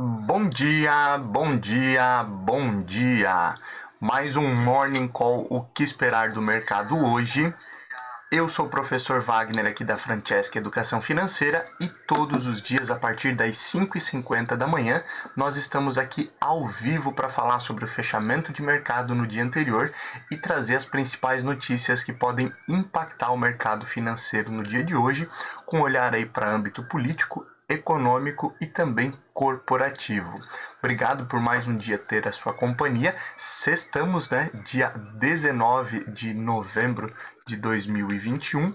Bom dia, bom dia, bom dia. Mais um Morning Call, o que esperar do mercado hoje? Eu sou o professor Wagner aqui da Francesca Educação Financeira e todos os dias a partir das 5h50 da manhã nós estamos aqui ao vivo para falar sobre o fechamento de mercado no dia anterior e trazer as principais notícias que podem impactar o mercado financeiro no dia de hoje, com um olhar aí para âmbito político, econômico e também corporativo. Obrigado por mais um dia ter a sua companhia. Sextamos, né? Dia 19 de novembro de 2021.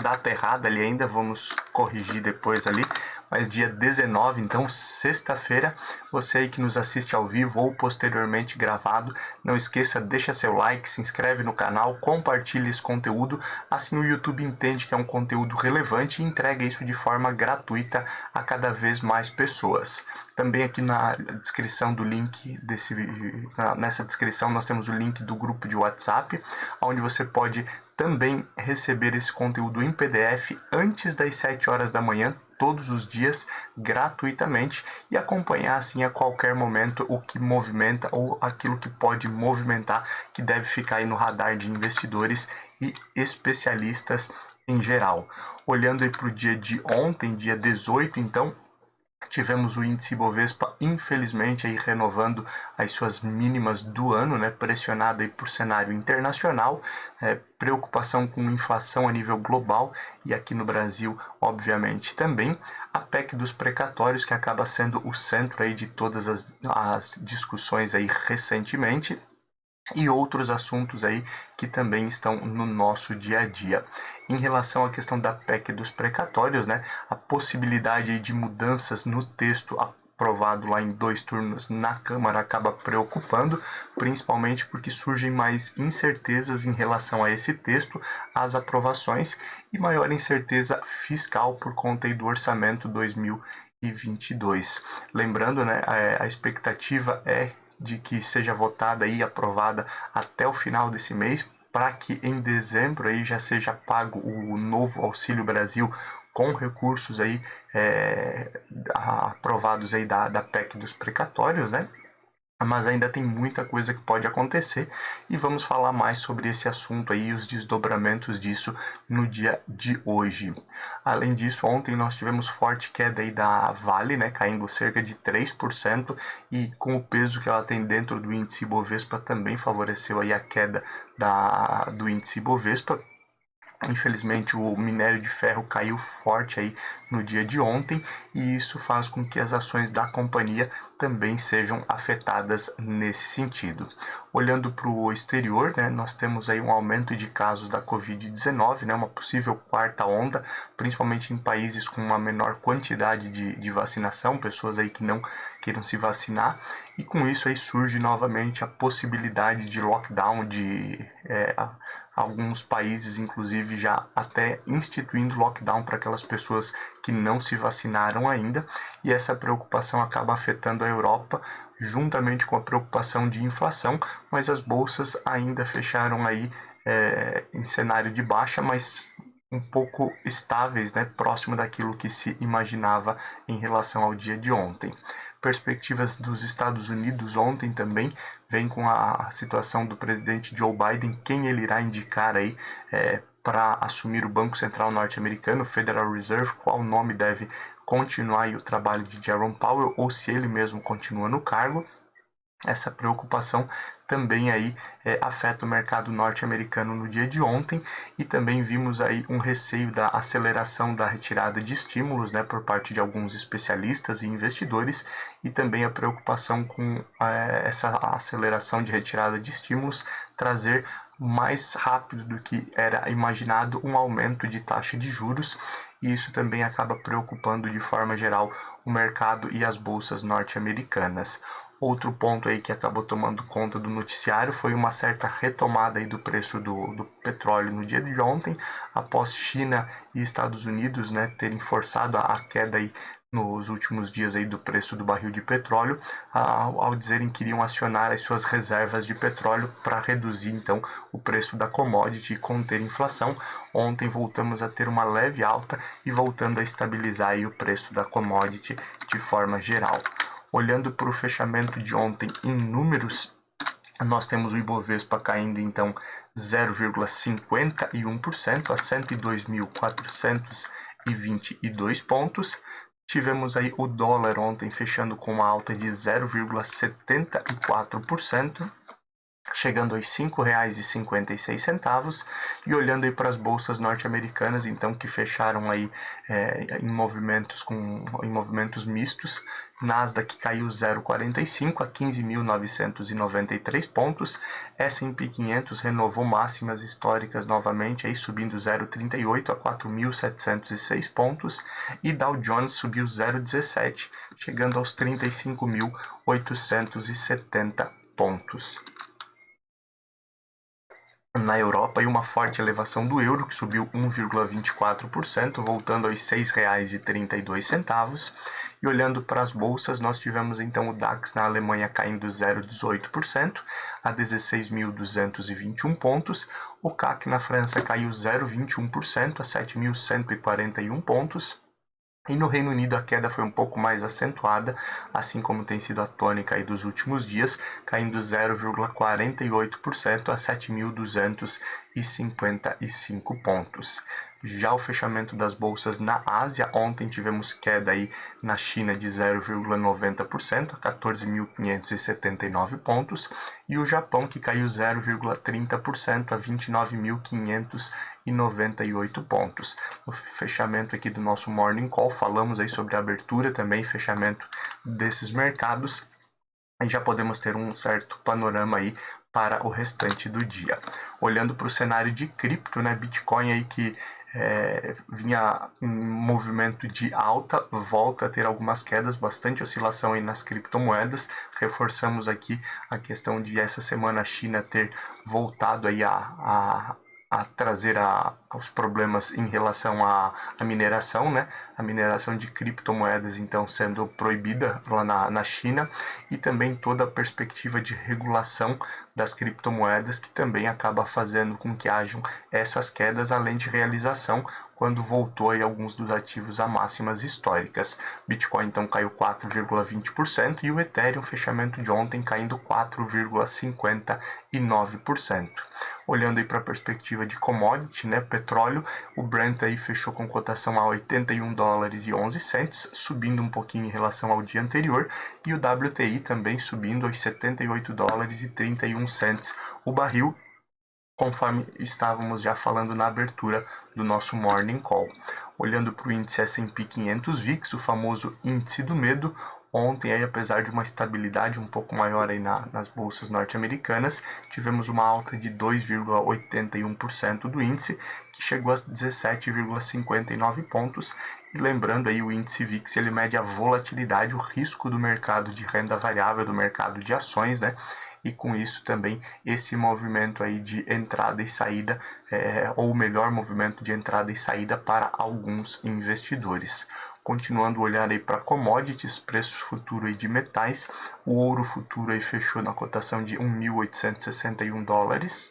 Data errada ali ainda, vamos corrigir depois ali, mas dia 19, então sexta-feira. Você aí que nos assiste ao vivo ou posteriormente gravado, não esqueça, deixa seu like, se inscreve no canal, compartilhe esse conteúdo, assim o YouTube entende que é um conteúdo relevante e entrega isso de forma gratuita a cada vez mais pessoas. Também aqui na descrição do link nessa descrição nós temos o link do grupo de WhatsApp, onde você pode também receber esse conteúdo em PDF antes das 7 horas da manhã, todos os dias, gratuitamente, e acompanhar assim a qualquer momento o que movimenta ou aquilo que pode movimentar, que deve ficar aí no radar de investidores e especialistas em geral. Olhando aí para o dia de ontem, dia 18, então, tivemos o índice Bovespa, infelizmente, aí renovando as suas mínimas do ano, né, pressionado aí por cenário internacional, preocupação com inflação a nível global e aqui no Brasil, obviamente, também. A PEC dos precatórios, que acaba sendo o centro aí de todas as discussões aí recentemente, e outros assuntos aí que também estão no nosso dia a dia. Em relação à questão da PEC dos precatórios, né, a possibilidade de mudanças no texto aprovado lá em 2 turnos na Câmara acaba preocupando, principalmente porque surgem mais incertezas em relação a esse texto, às aprovações e maior incerteza fiscal por conta aí do orçamento 2022. Lembrando, né, a expectativa é de que seja votada e aprovada até o final desse mês, para que em dezembro aí já seja pago o novo Auxílio Brasil com recursos aí aprovados aí da PEC dos precatórios, né? Mas ainda tem muita coisa que pode acontecer e vamos falar mais sobre esse assunto aí e os desdobramentos disso no dia de hoje. Além disso, ontem nós tivemos forte queda aí da Vale, né, caindo cerca de 3% e com o peso que ela tem dentro do índice Bovespa também favoreceu aí a queda do índice Bovespa. Infelizmente, o minério de ferro caiu forte aí no dia de ontem e isso faz com que as ações da companhia também sejam afetadas nesse sentido. Olhando para o exterior, né, nós temos aí um aumento de casos da Covid-19, né, uma possível quarta onda, principalmente em países com uma menor quantidade de vacinação, pessoas aí que não queiram se vacinar, e com isso aí surge novamente a possibilidade de lockdown alguns países, inclusive, já até instituindo lockdown para aquelas pessoas que não se vacinaram ainda, e essa preocupação acaba afetando a Europa, juntamente com a preocupação de inflação, mas as bolsas ainda fecharam aí em cenário de baixa, mas um pouco estáveis, né, próximo daquilo que se imaginava em relação ao dia de ontem. Perspectivas dos Estados Unidos ontem também vem com a situação do presidente Joe Biden, quem ele irá indicar aí para assumir o Banco Central norte-americano, Federal Reserve, qual nome deve continuar aí o trabalho de Jerome Powell ou se ele mesmo continua no cargo. Essa preocupação também aí afeta o mercado norte-americano no dia de ontem e também vimos aí um receio da aceleração da retirada de estímulos, né, por parte de alguns especialistas e investidores e também a preocupação com essa aceleração de retirada de estímulos trazer mais rápido do que era imaginado um aumento de taxa de juros e isso também acaba preocupando de forma geral o mercado e as bolsas norte-americanas. Outro ponto aí que acabou tomando conta do noticiário foi uma certa retomada aí do preço do petróleo no dia de ontem, após China e Estados Unidos, né, terem forçado a queda aí nos últimos dias aí do preço do barril de petróleo, ao dizerem que iriam acionar as suas reservas de petróleo para reduzir então o preço da commodity e conter inflação. Ontem voltamos a ter uma leve alta e voltando a estabilizar aí o preço da commodity de forma geral. Olhando para o fechamento de ontem em números, nós temos o Ibovespa caindo então 0,51% a 102.422 pontos. Tivemos aí o dólar ontem fechando com uma alta de 0,74%, chegando aos R$ 5,56, e olhando aí para as bolsas norte-americanas, então, que fecharam aí em movimentos mistos. Nasdaq caiu 0,45 a 15.993 pontos, S&P 500 renovou máximas históricas novamente, aí subindo 0,38 a 4.706 pontos, e Dow Jones subiu 0,17, chegando aos 35.870 pontos. Na Europa, uma forte elevação do euro, que subiu 1,24%, voltando aos R$ 6,32. E olhando para as bolsas, nós tivemos então o DAX na Alemanha caindo 0,18% a 16.221 pontos. O CAC na França caiu 0,21% a 7.141 pontos. E no Reino Unido a queda foi um pouco mais acentuada, assim como tem sido a tônica aí dos últimos dias, caindo 0,48% a 7.255 pontos. Já o fechamento das bolsas na Ásia, ontem tivemos queda aí na China de 0,90% a 14.579 pontos, e o Japão que caiu 0,30% a 29.598 pontos. No fechamento aqui do nosso Morning Call, falamos aí sobre a abertura também, fechamento desses mercados, e já podemos ter um certo panorama aí para o restante do dia. Olhando para o cenário de cripto, né, Bitcoin aí que vinha em movimento de alta, volta a ter algumas quedas, bastante oscilação aí nas criptomoedas. Reforçamos aqui a questão de essa semana a China ter voltado aí a trazer os problemas em relação à mineração, né? A mineração de criptomoedas, então, sendo proibida lá na China, e também toda a perspectiva de regulação das criptomoedas, que também acaba fazendo com que hajam essas quedas, além de realização, quando voltou aí alguns dos ativos a máximas históricas. Bitcoin então caiu 4,20% e o Ethereum, fechamento de ontem, caindo 4,59%. Olhando aí para a perspectiva de commodity, né, petróleo, o Brent aí fechou com cotação a $81,11, subindo um pouquinho em relação ao dia anterior, e o WTI também subindo aos $78,31 o barril, conforme estávamos já falando na abertura do nosso Morning Call. Olhando para o índice S&P 500 VIX, o famoso índice do medo, ontem, aí, apesar de uma estabilidade um pouco maior aí nas bolsas norte-americanas, tivemos uma alta de 2,81% do índice, que chegou a 17,59 pontos. E lembrando aí, o índice VIX ele mede a volatilidade, o risco do mercado de renda variável, do mercado de ações, né? E com isso também esse movimento aí de entrada e saída, ou o melhor movimento de entrada e saída para alguns investidores. Continuando a olhar aí para commodities, preço futuro aí de metais, o ouro futuro aí fechou na cotação de $1.861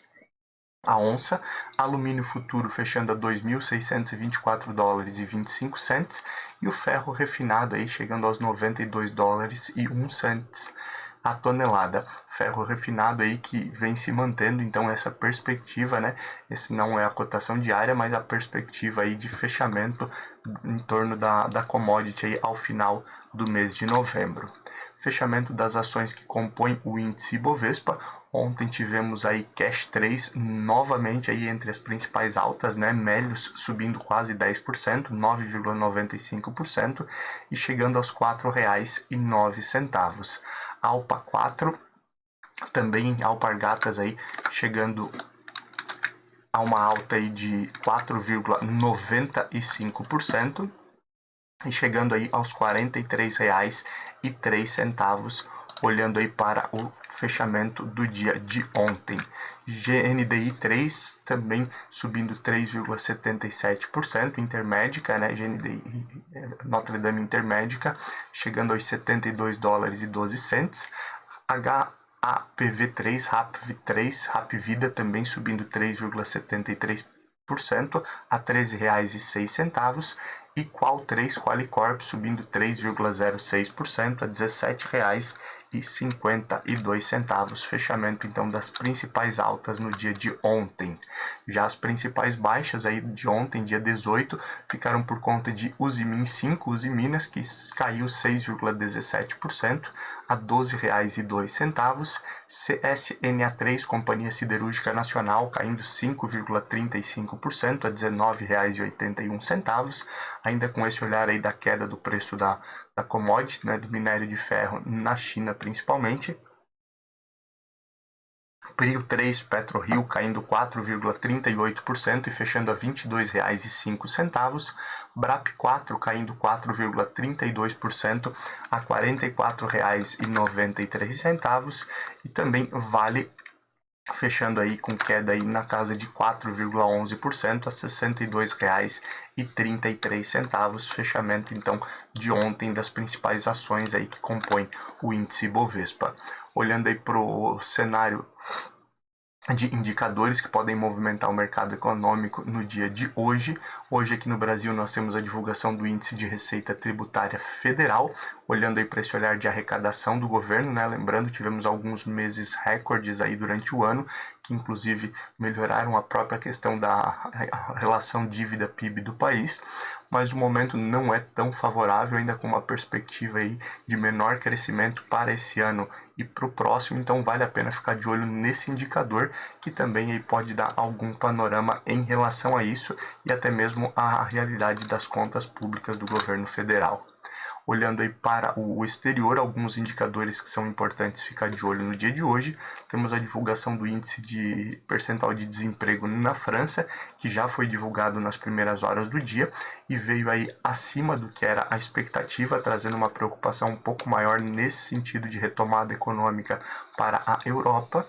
a onça, alumínio futuro fechando a $2.624,25, e o ferro refinado aí chegando aos $92,01 a tonelada. Ferro refinado aí que vem se mantendo, então, essa perspectiva, né? Esse não é a cotação diária, mas a perspectiva aí de fechamento em torno da commodity aí ao final do mês de novembro. Fechamento das ações que compõem o índice Ibovespa. Ontem tivemos aí Cash 3 novamente aí entre as principais altas, né? Melius subindo quase 10%, 9,95%, e chegando aos R$ 4,09. Alpa 4, também Alpargatas aí chegando a uma alta aí de 4,95% e chegando aí aos R$ 43,03, olhando aí para o fechamento do dia de ontem. GNDI 3 também subindo 3,77%, Intermédica, né? GNDI Notre Dame Intermédica, chegando aos 72 dólares e 12 cents. HAPV3, HAPV3, Hapvida também subindo 3,73% a R$ 13,06, e Qual3 Qualicorp subindo 3,06% a R$ 17,52. Fechamento então das principais altas no dia de ontem. Já as principais baixas aí de ontem, dia 18, ficaram por conta de Usimin 5, Usiminas, que caiu 6,17% a R$ 12,02. CSNA3, Companhia Siderúrgica Nacional, caindo 5,35% a R$ 19,81. Ainda com esse olhar aí da queda do preço da commodity, né, do minério de ferro na China principalmente. Prio 3 PetroRio caindo 4,38% e fechando a R$ 22,05. Brap 4 caindo 4,32% a R$ 44,93. E também Vale fechando aí com queda aí na casa de 4,11% a R$ 62,33. Fechamento então de ontem das principais ações aí que compõem o índice Bovespa. Olhando aí para o cenário de indicadores que podem movimentar o mercado econômico no dia de hoje. Hoje aqui no Brasil nós temos a divulgação do Índice de Receita Tributária Federal, olhando aí para esse olhar de arrecadação do governo, né? Lembrando, tivemos alguns meses recordes aí durante o ano, que inclusive melhoraram a própria questão da relação dívida-PIB do país, mas o momento não é tão favorável, ainda com uma perspectiva aí de menor crescimento para esse ano e para o próximo, então vale a pena ficar de olho nesse indicador, que também aí pode dar algum panorama em relação a isso e até mesmo a realidade das contas públicas do governo federal. Olhando aí para o exterior, alguns indicadores que são importantes ficar de olho no dia de hoje. Temos a divulgação do índice de percentual de desemprego na França, que já foi divulgado nas primeiras horas do dia e veio aí acima do que era a expectativa, trazendo uma preocupação um pouco maior nesse sentido de retomada econômica para a Europa.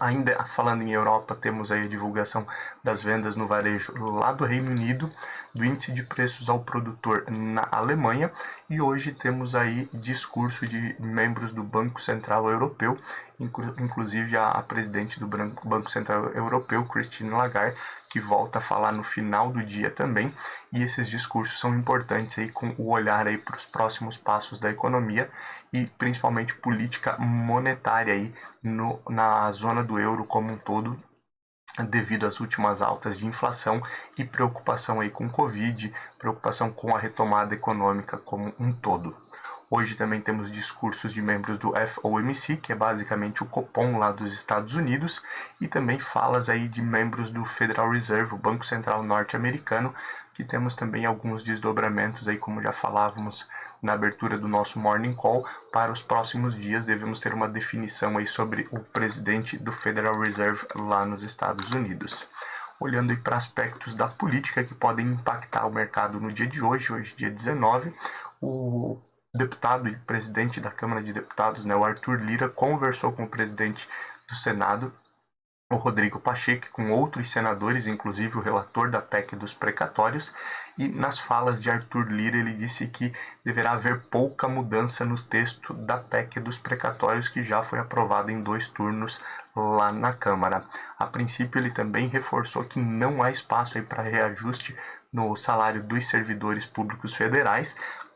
Ainda falando em Europa, temos aí a divulgação das vendas no varejo lá do Reino Unido, do índice de preços ao produtor na Alemanha, e hoje temos aí discurso de membros do Banco Central Europeu, inclusive a presidente do Banco Central Europeu, Christine Lagarde, que volta a falar no final do dia também, e esses discursos são importantes aí com o olhar aí para os próximos passos da economia e principalmente política monetária aí na zona do euro como um todo, devido às últimas altas de inflação e preocupação aí com Covid, preocupação com a retomada econômica como um todo. Hoje também temos discursos de membros do FOMC, que é basicamente o Copom lá dos Estados Unidos, e também falas aí de membros do Federal Reserve, o Banco Central norte-americano, que temos também alguns desdobramentos aí, como já falávamos na abertura do nosso Morning Call. Para os próximos dias devemos ter uma definição aí sobre o presidente do Federal Reserve lá nos Estados Unidos. Olhando aí para aspectos da política que podem impactar o mercado no dia de hoje, dia 19, o deputado e presidente da Câmara de Deputados, né, o Arthur Lira, conversou com o presidente do Senado, o Rodrigo Pacheco, com outros senadores, inclusive o relator da PEC dos precatórios, e nas falas de Arthur Lira ele disse que deverá haver pouca mudança no texto da PEC dos precatórios, que já foi aprovada em 2 turnos lá na Câmara. A princípio ele também reforçou que não há espaço para reajuste no salário dos servidores públicos federais,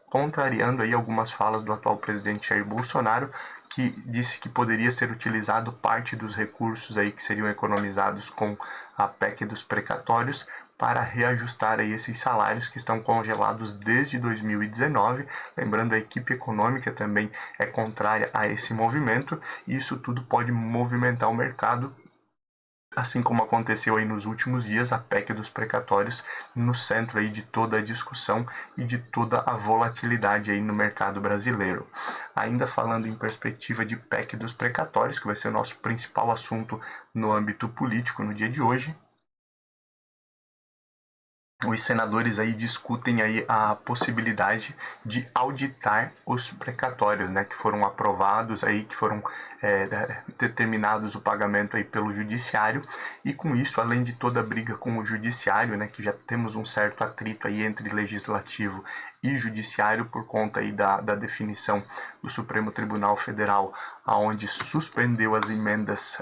contrariando aí algumas falas do atual presidente Jair Bolsonaro, que disse que poderia ser utilizado parte dos recursos aí que seriam economizados com a PEC dos precatórios para reajustar aí esses salários que estão congelados desde 2019. Lembrando, a equipe econômica também é contrária a esse movimento, e isso tudo pode movimentar o mercado, assim como aconteceu aí nos últimos dias, a PEC dos precatórios no centro aí de toda a discussão e de toda a volatilidade aí no mercado brasileiro. Ainda falando em perspectiva de PEC dos precatórios, que vai ser o nosso principal assunto no âmbito político no dia de hoje, os senadores aí discutem aí a possibilidade de auditar os precatórios, né, que foram aprovados aí, que foram determinados o pagamento aí pelo judiciário, e com isso, além de toda a briga com o judiciário, né, que já temos um certo atrito aí entre legislativo e judiciário por conta aí da definição do Supremo Tribunal Federal, aonde suspendeu as emendas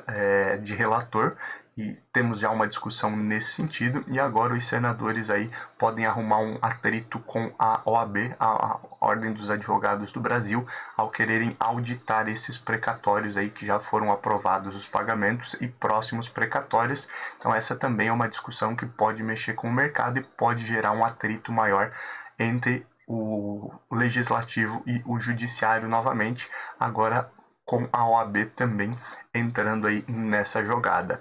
de relator, e temos já uma discussão nesse sentido, e agora os senadores aí podem arrumar um atrito com a OAB, a Ordem dos Advogados do Brasil, ao quererem auditar esses precatórios aí que já foram aprovados os pagamentos e próximos precatórios. Então essa também é uma discussão que pode mexer com o mercado e pode gerar um atrito maior entre o legislativo e o judiciário novamente, agora com a OAB também entrando aí nessa jogada.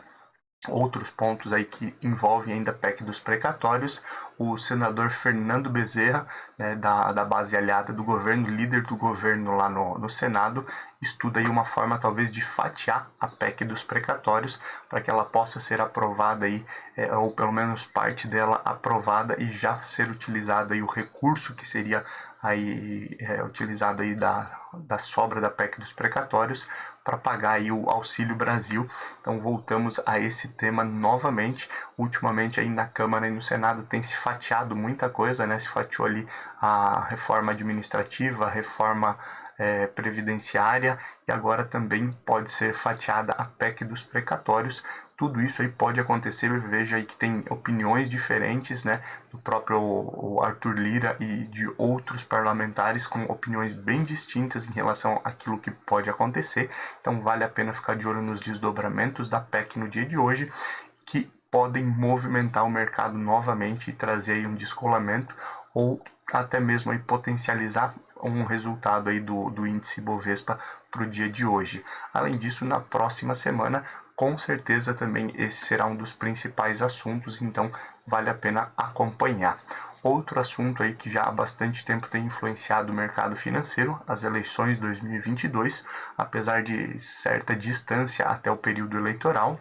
Outros pontos aí que envolvem ainda a PEC dos precatórios, o senador Fernando Bezerra, né, da base aliada do governo, líder do governo lá no Senado, estuda aí uma forma talvez de fatiar a PEC dos precatórios para que ela possa ser aprovada aí, ou pelo menos parte dela aprovada, e já ser utilizado aí o recurso que seria aí utilizado aí da sobra da PEC dos precatórios para pagar aí o Auxílio Brasil. Então voltamos a esse tema novamente. Ultimamente aí na Câmara e no Senado tem se fatiado muita coisa, né? Se fatiou ali a reforma administrativa, a reforma previdenciária, e agora também pode ser fatiada a PEC dos precatórios. Tudo isso aí pode acontecer, veja aí que tem opiniões diferentes, né, do próprio Arthur Lira e de outros parlamentares com opiniões bem distintas em relação àquilo que pode acontecer. Então vale a pena ficar de olho nos desdobramentos da PEC no dia de hoje, que podem movimentar o mercado novamente e trazer aí um descolamento, ou até mesmo aí potencializar um resultado aí do índice Bovespa para o dia de hoje. Além disso, na próxima semana, com certeza também esse será um dos principais assuntos, então vale a pena acompanhar. Outro assunto aí que já há bastante tempo tem influenciado o mercado financeiro, as eleições 2022, apesar de certa distância até o período eleitoral.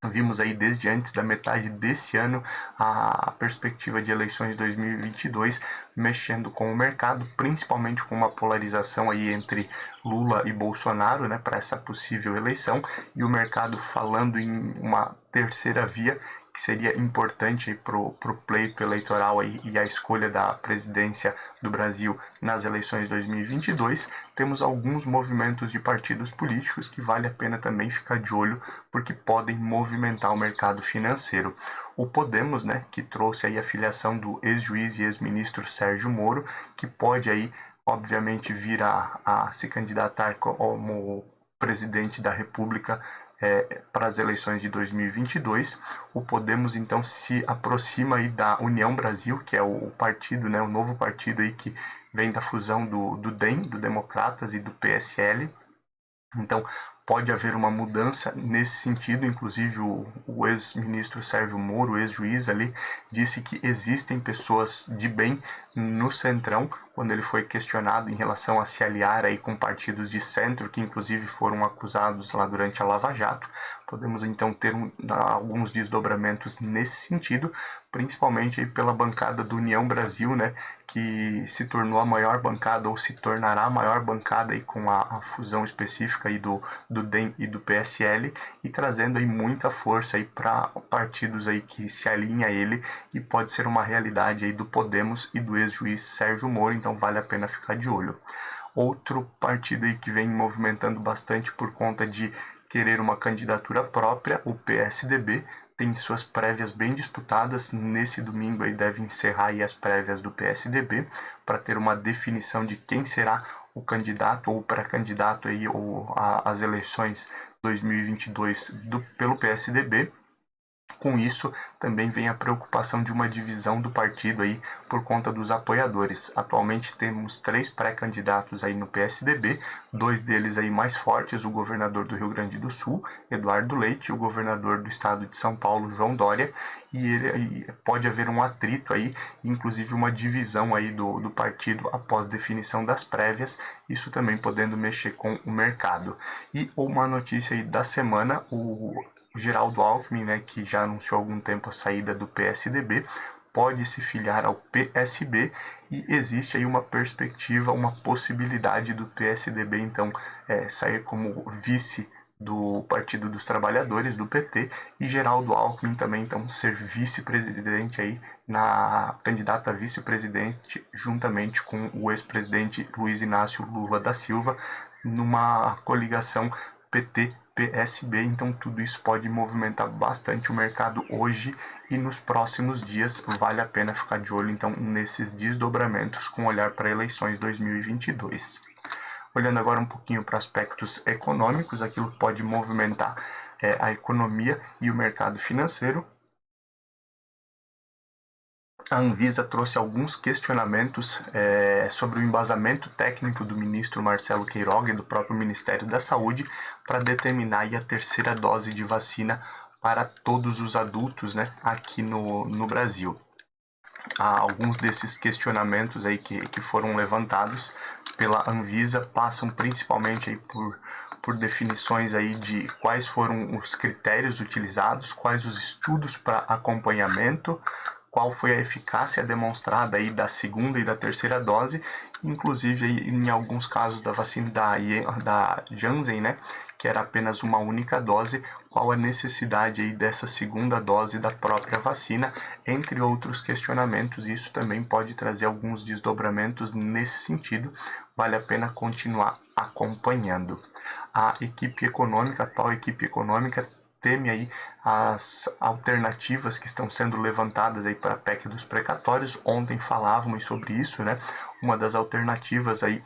Vimos aí desde antes da metade desse ano a perspectiva de eleições 2022 mexendo com o mercado, principalmente com uma polarização aí entre Lula e Bolsonaro, né, para essa possível eleição, e o mercado falando em uma terceira via, que seria importante para o pleito eleitoral aí, e a escolha da presidência do Brasil nas eleições 2022. Temos alguns movimentos de partidos políticos que vale a pena também ficar de olho, porque podem movimentar o mercado financeiro. O Podemos, né, que trouxe aí a filiação do ex-juiz e ex-ministro Sérgio Moro, que pode aí, obviamente, vir a se candidatar como presidente da República para as eleições de 2022. O Podemos então se aproxima aí da União Brasil, que é o partido, né, o novo partido aí que vem da fusão do DEM, do Democratas, e do PSL. Então, pode haver uma mudança nesse sentido. Inclusive, o ex-ministro Sérgio Moro, o ex-juiz ali, disse que existem pessoas de bem no Centrão, quando ele foi questionado em relação a se aliar aí com partidos de centro, que inclusive foram acusados lá durante a Lava Jato. Podemos então ter alguns desdobramentos nesse sentido, principalmente aí pela bancada do União Brasil, né, que se tornou a maior bancada, ou se tornará a maior bancada aí com a fusão específica aí do DEM e do PSL, e trazendo aí muita força aí para partidos aí que se alinham a ele, e pode ser uma realidade aí do Podemos e do ex-juiz Sérgio Moro, então vale a pena ficar de olho. Outro partido aí que vem movimentando bastante por conta de querer uma candidatura própria, o PSDB, tem suas prévias bem disputadas. Nesse domingo aí deve encerrar aí as prévias do PSDB para ter uma definição de quem será o candidato ou pré-candidato aí, ou às eleições 2022 pelo PSDB. Com isso, também vem a preocupação de uma divisão do partido aí por conta dos apoiadores. Atualmente temos 3 pré-candidatos aí no PSDB, 2 deles aí mais fortes, o governador do Rio Grande do Sul, Eduardo Leite, e o governador do estado de São Paulo, João Dória, e pode haver um atrito aí, inclusive uma divisão aí do partido após definição das prévias, isso também podendo mexer com o mercado. E uma notícia aí da semana, o Geraldo Alckmin, né, que já anunciou há algum tempo a saída do PSDB, pode se filiar ao PSB e existe aí uma perspectiva, uma possibilidade do PSDB então sair como vice do Partido dos Trabalhadores, do PT, e Geraldo Alckmin também então ser vice-presidente aí na candidata a vice-presidente juntamente com o ex-presidente Luiz Inácio Lula da Silva numa coligação PT-PSB, então tudo isso pode movimentar bastante o mercado hoje e nos próximos dias. Vale a pena ficar de olho então nesses desdobramentos com olhar para eleições 2022. Olhando agora um pouquinho para aspectos econômicos, aquilo que pode movimentar a economia e o mercado financeiro. A Anvisa trouxe alguns questionamentos sobre o embasamento técnico do ministro Marcelo Queiroga e do próprio Ministério da Saúde para determinar aí a terceira dose de vacina para todos os adultos, né, aqui no Brasil. Alguns desses questionamentos aí que foram levantados pela Anvisa passam principalmente aí por definições aí de quais foram os critérios utilizados, quais os estudos para acompanhamento, qual foi a eficácia demonstrada aí da segunda e da terceira dose, inclusive aí, em alguns casos da vacina da Janssen, né, que era apenas uma única dose, qual a necessidade aí dessa segunda dose da própria vacina, entre outros questionamentos. Isso também pode trazer alguns desdobramentos nesse sentido, vale a pena continuar acompanhando. A atual equipe econômica, teme aí as alternativas que estão sendo levantadas aí para a PEC dos precatórios. Ontem falávamos sobre isso, né? Uma das alternativas aí,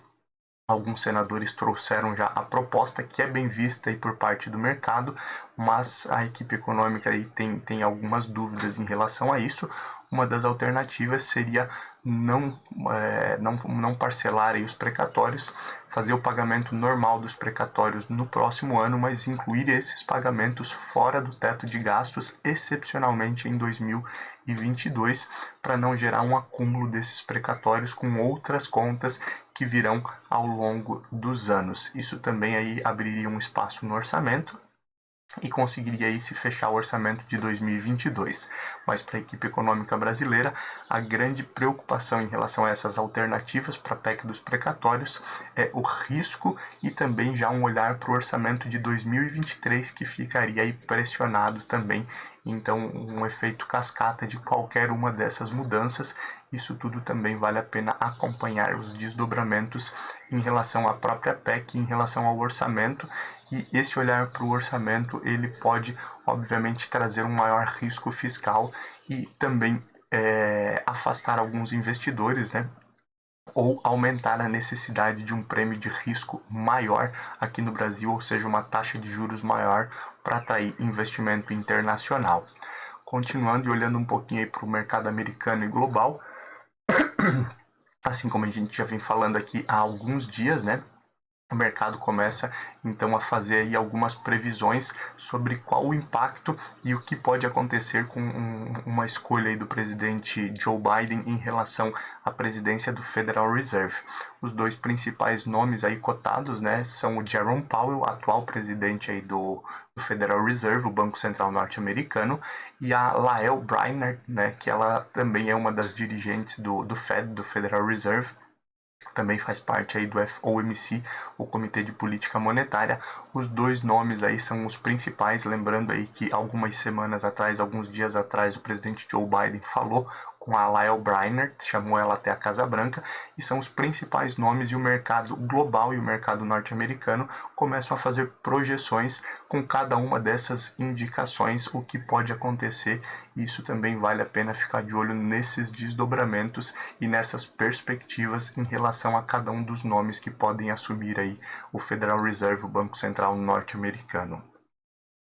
alguns senadores trouxeram já a proposta, que é bem vista aí por parte do mercado, mas a equipe econômica aí tem algumas dúvidas em relação a isso. Uma das alternativas seria não parcelar aí os precatórios, fazer o pagamento normal dos precatórios no próximo ano, mas incluir esses pagamentos fora do teto de gastos, excepcionalmente em 2022, para não gerar um acúmulo desses precatórios com outras contas que virão ao longo dos anos. Isso também aí abriria um espaço no orçamento e conseguiria aí se fechar o orçamento de 2022. Mas para a equipe econômica brasileira, a grande preocupação em relação a essas alternativas para a PEC dos precatórios é o risco e também já um olhar para o orçamento de 2023, que ficaria aí pressionado também. Então, um efeito cascata de qualquer uma dessas mudanças. Isso tudo também vale a pena acompanhar os desdobramentos em relação à própria PEC, em relação ao orçamento. E esse olhar para o orçamento, ele pode, obviamente, trazer um maior risco fiscal e também afastar alguns investidores, né? Ou aumentar a necessidade de um prêmio de risco maior aqui no Brasil, ou seja, uma taxa de juros maior para atrair investimento internacional. Continuando e olhando um pouquinho para o mercado americano e global, assim como a gente já vem falando aqui há alguns dias, né? O mercado começa então a fazer aí algumas previsões sobre qual o impacto e o que pode acontecer com uma escolha aí do presidente Joe Biden em relação à presidência do Federal Reserve. Os dois principais nomes aí cotados, né, são o Jerome Powell, atual presidente aí do Federal Reserve, o Banco Central norte-americano, e a Lael Brainerd, né, que ela também é uma das dirigentes do Fed, do Federal Reserve. Também faz parte aí do FOMC, o Comitê de Política Monetária. Os dois nomes aí são os principais, lembrando aí que alguns dias atrás, o presidente Joe Biden falou com a Lael Brainerd, chamou ela até a Casa Branca, e são os principais nomes, e o mercado global e o mercado norte-americano começam a fazer projeções com cada uma dessas indicações, o que pode acontecer. Isso também vale a pena ficar de olho nesses desdobramentos e nessas perspectivas em relação a cada um dos nomes que podem assumir aí o Federal Reserve, o Banco Central norte-americano.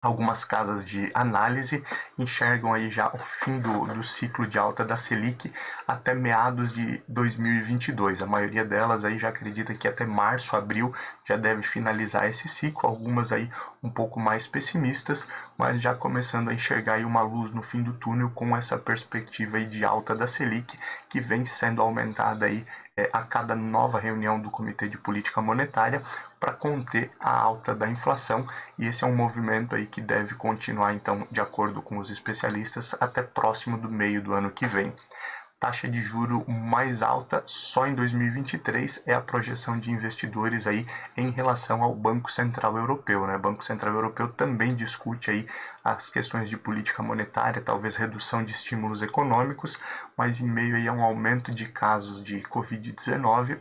Algumas casas de análise enxergam aí já o fim do ciclo de alta da Selic até meados de 2022. A maioria delas aí já acredita que até março, abril já deve finalizar esse ciclo. Algumas aí um pouco mais pessimistas, mas já começando a enxergar aí uma luz no fim do túnel com essa perspectiva aí de alta da Selic, que vem sendo aumentada aí a cada nova reunião do Comitê de Política Monetária para conter a alta da inflação, e esse é um movimento aí que deve continuar, então, de acordo com os especialistas, até próximo do meio do ano que vem. Taxa de juro mais alta só em 2023 é a projeção de investidores aí em relação ao Banco Central Europeu, né? O Banco Central Europeu também discute aí as questões de política monetária, talvez redução de estímulos econômicos, mas em meio aí a um aumento de casos de Covid-19,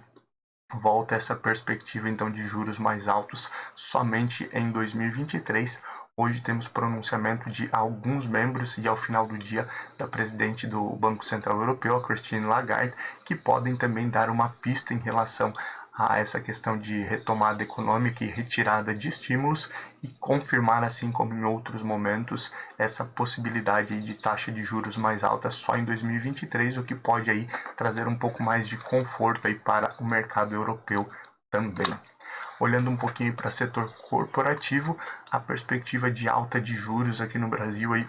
volta essa perspectiva então de juros mais altos somente em 2023. Hoje temos pronunciamento de alguns membros e ao final do dia da presidente do Banco Central Europeu, a Christine Lagarde, que podem também dar uma pista em relação a essa questão de retomada econômica e retirada de estímulos e confirmar, assim como em outros momentos, essa possibilidade de taxa de juros mais alta só em 2023, o que pode aí trazer um pouco mais de conforto aí para o mercado europeu também. Olhando um pouquinho para o setor corporativo, a perspectiva de alta de juros aqui no Brasil aí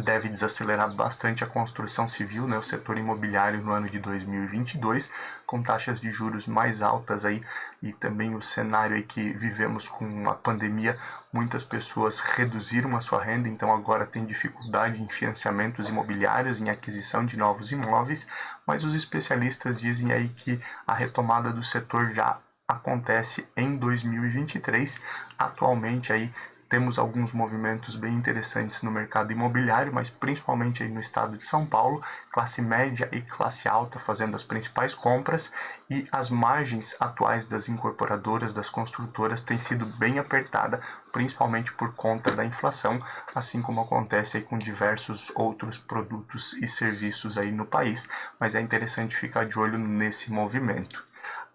deve desacelerar bastante a construção civil, né, o setor imobiliário no ano de 2022, com taxas de juros mais altas aí, e também o cenário aí que vivemos com a pandemia, muitas pessoas reduziram a sua renda, então agora tem dificuldade em financiamentos imobiliários, em aquisição de novos imóveis, mas os especialistas dizem aí que a retomada do setor já acontece em 2023. Atualmente aí temos alguns movimentos bem interessantes no mercado imobiliário, mas principalmente aí no estado de São Paulo, classe média e classe alta fazendo as principais compras, e as margens atuais das incorporadoras, das construtoras, têm sido bem apertada, principalmente por conta da inflação, assim como acontece aí com diversos outros produtos e serviços aí no país, mas é interessante ficar de olho nesse movimento.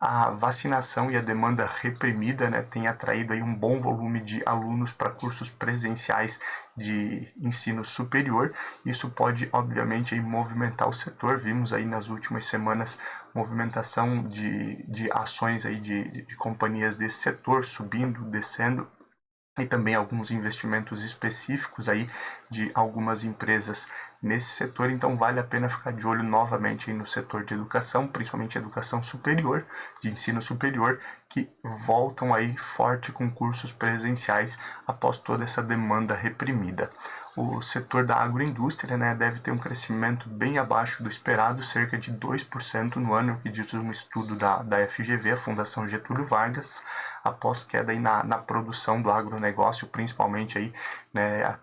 A vacinação e a demanda reprimida, né, tem atraído aí um bom volume de alunos para cursos presenciais de ensino superior. Isso pode, obviamente, aí movimentar o setor. Vimos aí nas últimas semanas movimentação de ações aí de companhias desse setor subindo, descendo, e também alguns investimentos específicos aí de algumas empresas nesse setor, então vale a pena ficar de olho novamente aí no setor de educação, principalmente educação superior, de ensino superior, que voltam aí forte com cursos presenciais após toda essa demanda reprimida. O setor da agroindústria, né, deve ter um crescimento bem abaixo do esperado, cerca de 2% no ano, que diz um estudo da FGV, a Fundação Getúlio Vargas, após queda aí na produção do agronegócio, principalmente aí, né,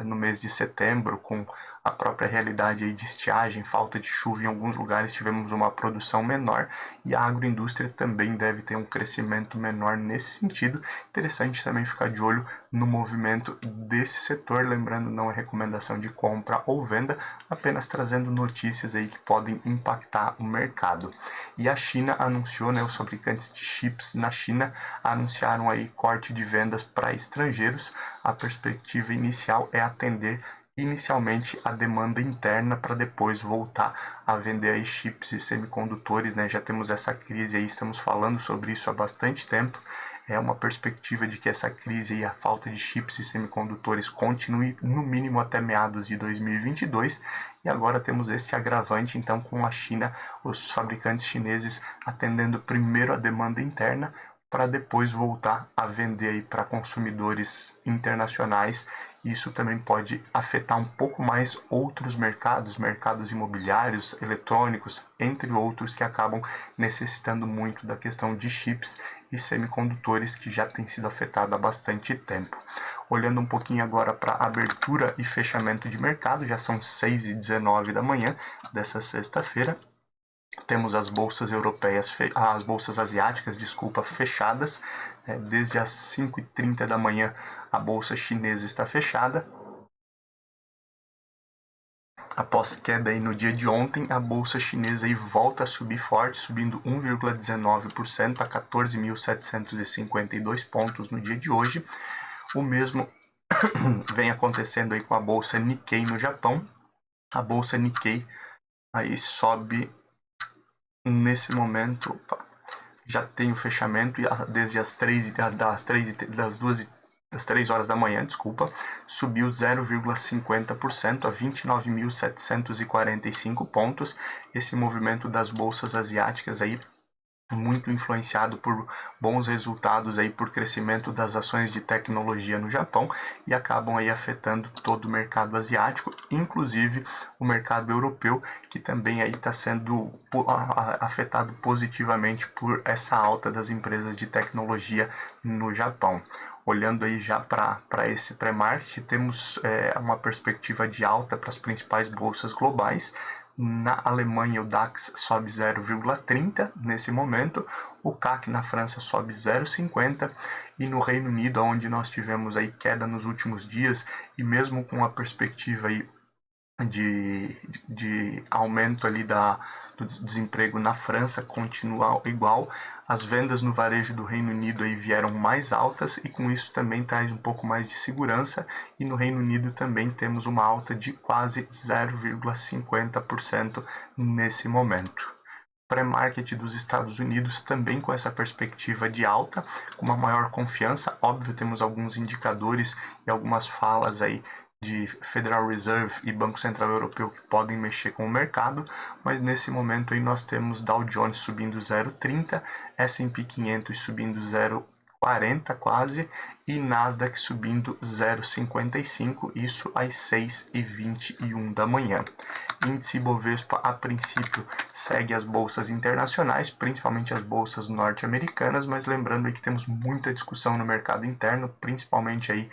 no mês de setembro, com a própria realidade aí de estiagem, falta de chuva em alguns lugares, tivemos uma produção menor, e a agroindústria também deve ter um crescimento menor nesse sentido. Interessante também ficar de olho no movimento desse setor, lembrando, não é recomendação de compra ou venda, apenas trazendo notícias aí que podem impactar o mercado. E a China anunciou, né, os fabricantes de chips na China anunciaram aí corte de vendas para estrangeiros. A perspectiva inicial é atender inicialmente a demanda interna para depois voltar a vender aí chips e semicondutores, né? Já temos essa crise aí, estamos falando sobre isso há bastante tempo. É uma perspectiva de que essa crise e a falta de chips e semicondutores continue no mínimo até meados de 2022, e agora temos esse agravante então com a China, os fabricantes chineses atendendo primeiro a demanda interna para depois voltar a vender aí para consumidores internacionais. Isso também pode afetar um pouco mais outros mercados, mercados imobiliários, eletrônicos, entre outros, que acabam necessitando muito da questão de chips e semicondutores, que já tem sido afetado há bastante tempo. Olhando um pouquinho agora para abertura e fechamento de mercado, já são 6h19 da manhã dessa sexta-feira. Temos as bolsas europeias, as bolsas asiáticas, desculpa, fechadas. Desde as 5h30 da manhã a bolsa chinesa está fechada. Após queda aí no dia de ontem, a bolsa chinesa aí volta a subir forte, subindo 1,19% a 14.752 pontos no dia de hoje. O mesmo vem acontecendo aí com a bolsa Nikkei no Japão. A bolsa Nikkei aí sobe nesse momento, já tem o fechamento desde as 2h30 das 3 horas da manhã, desculpa, subiu 0,50% a 29.745 pontos. Esse movimento das bolsas asiáticas aí muito influenciado por bons resultados aí por crescimento das ações de tecnologia no Japão e acabam aí afetando todo o mercado asiático, inclusive o mercado europeu, que também aí está sendo afetado positivamente por essa alta das empresas de tecnologia no Japão. Olhando aí já para esse pré-market, temos uma perspectiva de alta para as principais bolsas globais. Na Alemanha, o DAX sobe 0,30 nesse momento, o CAC na França sobe 0,50 e no Reino Unido, onde nós tivemos aí queda nos últimos dias e mesmo com a perspectiva aí de aumento ali do desemprego na França continua igual, as vendas no varejo do Reino Unido aí vieram mais altas e com isso também traz um pouco mais de segurança e no Reino Unido também temos uma alta de quase 0,50% nesse momento. Pré-market dos Estados Unidos também com essa perspectiva de alta, com uma maior confiança. Óbvio, temos alguns indicadores e algumas falas aí de Federal Reserve e Banco Central Europeu que podem mexer com o mercado, mas nesse momento aí nós temos Dow Jones subindo 0,30, S&P 500 subindo 0,40 quase e Nasdaq subindo 0,55, isso às 6h21 da manhã. Índice Bovespa, a princípio, segue as bolsas internacionais, principalmente as bolsas norte-americanas, mas lembrando aí que temos muita discussão no mercado interno, principalmente aí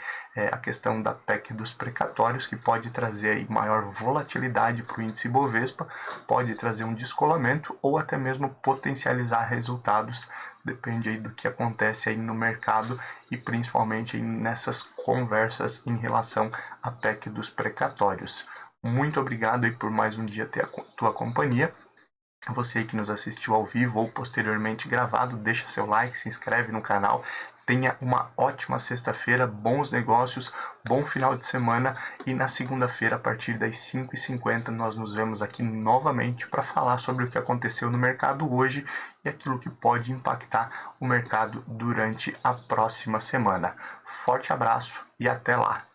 a questão da PEC dos precatórios, que pode trazer aí maior volatilidade para o índice Bovespa, pode trazer um descolamento ou até mesmo potencializar resultados, depende aí do que acontece aí no mercado e principalmente aí nessas conversas em relação à PEC dos precatórios. Muito obrigado aí por mais um dia ter a tua companhia. Você que nos assistiu ao vivo ou posteriormente gravado, deixa seu like, se inscreve no canal. Tenha uma ótima sexta-feira, bons negócios, bom final de semana e na segunda-feira, a partir das 5h50, nós nos vemos aqui novamente para falar sobre o que aconteceu no mercado hoje e aquilo que pode impactar o mercado durante a próxima semana. Forte abraço e até lá!